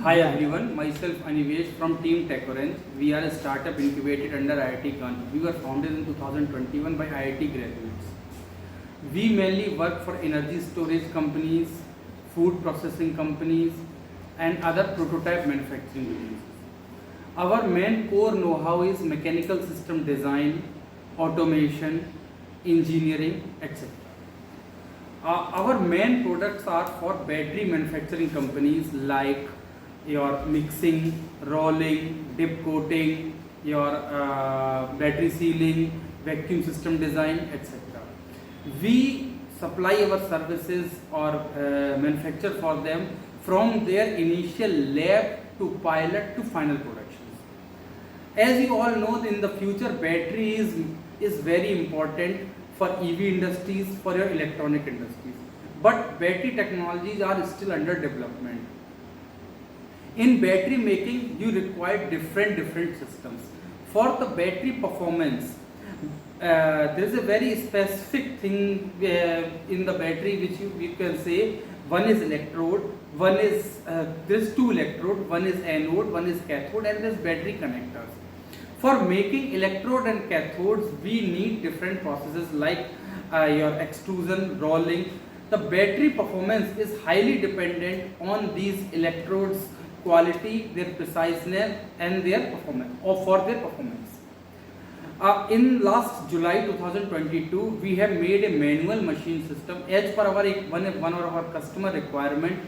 Hi everyone, myself Anivesh from Team Tech Orange. We are a startup incubated under IIT Kanpur. We were founded in 2021 by IIT graduates. We mainly work for energy storage companies, food processing companies and other prototype manufacturing businesses. Our main core know-how is mechanical system design, automation, engineering, etc. Our main products are for battery manufacturing companies like your mixing, rolling, dip coating, your battery sealing, vacuum system design, etc. We supply our services or manufacture for them from their initial lab to pilot to final productions. As you all know, in the future battery is very important for EV industries, for your electronic industries. But battery technologies are still under development. In battery making, you require different systems. For the battery performance, there is a very specific thing in the battery which you can say. One is electrode, one is there is two electrode, one is anode, one is cathode, and there is battery connectors. For making electrode and cathodes, we need different processes like your extrusion, rolling. The battery performance is highly dependent on these electrodes quality, their preciseness and their performance or for their performance. In last July 2022, we have made a manual machine system as per our one of our customer requirement.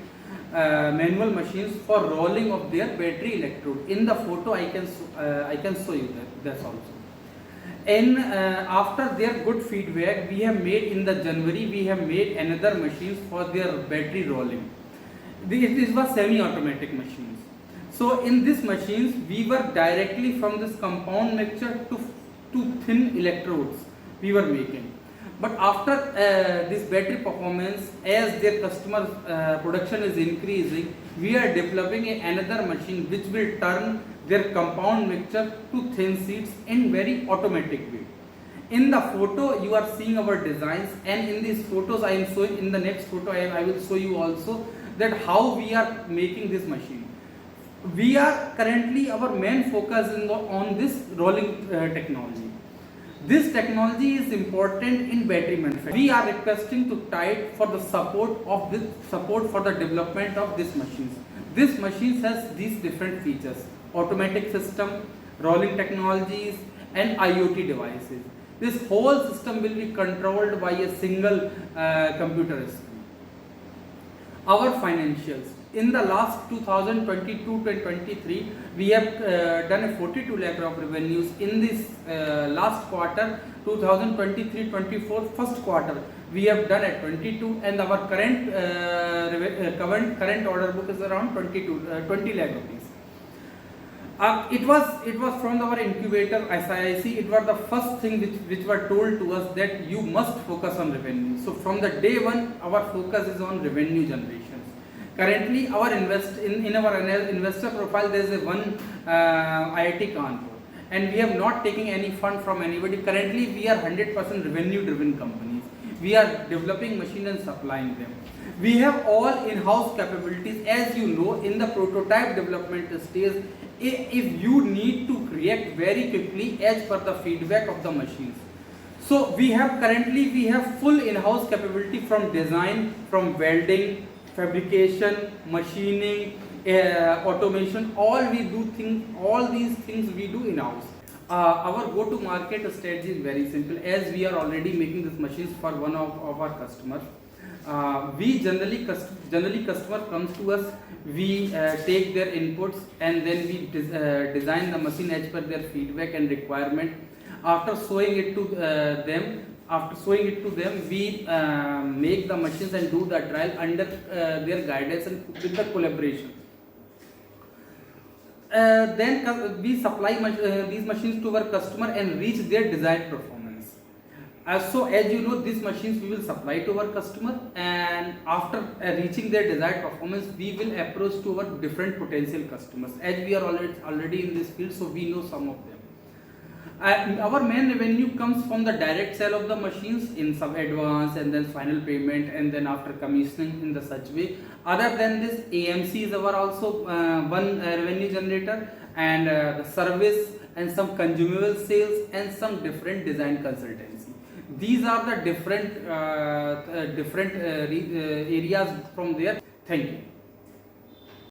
Manual machines for rolling of their battery electrode. In the photo, I can show you that's also. And after their good feedback, we have made in the January we have made another machines for their battery rolling. These were semi-automatic machines. So in these machines, we were directly from this compound mixture to thin electrodes we were making. But after this battery performance, as their customer production is increasing, we are developing another machine which will turn their compound mixture to thin sheets in very automatic way. In the photo, you are seeing our designs, and in these photos, I am showing. In the next photo, I will show you also that how we are making this machine. We are currently our main focus is on this rolling technology. This technology is important in battery manufacturing. We are requesting to TIDE for the support for the development of these machines. This machines has these different features: automatic system, rolling technologies, and IoT devices. This whole system will be controlled by a single computer screen. Our financials. In the last 2022-23, we have done a 42 lakh of revenues. In this last quarter, 2023-24 first quarter, we have done at 22, and our current order book is around 20 lakh rupees. It was from our incubator SIIC. It was the first thing which were told to us that you must focus on revenue. So from the day one, our focus is on revenue generations. Currently, our in our investor profile there is a one IIT Kanpur, and we have not taken any fund from anybody. Currently, we are 100% revenue-driven companies. We are developing machines and supplying them. We have all in-house capabilities. As you know, in the prototype development stage, if you need to react very quickly as per the feedback of the machines. So we have full in-house capability from design, from welding, fabrication, machining, automation. All these things we do in-house. Our go-to-market strategy is very simple. As we are already making these machines for one of our customers, we generally customer comes to us. We take their inputs and then we design the machine as per their feedback and requirement. After showing it to them, we make the machines and do the trial under their guidance and with the collaboration. Then we supply these machines to our customer and reach their desired performance. So as you know, these machines we will supply to our customer, and after reaching their desired performance, we will approach to our different potential customers. As we are already in this field, so we know some of them. Our main revenue comes from the direct sale of the machines in some advance and then final payment and then after commissioning in the such way. Other than this, AMC is our also one revenue generator, and the service and some consumable sales and some different design consultancy. These are the different areas from there. Thank you.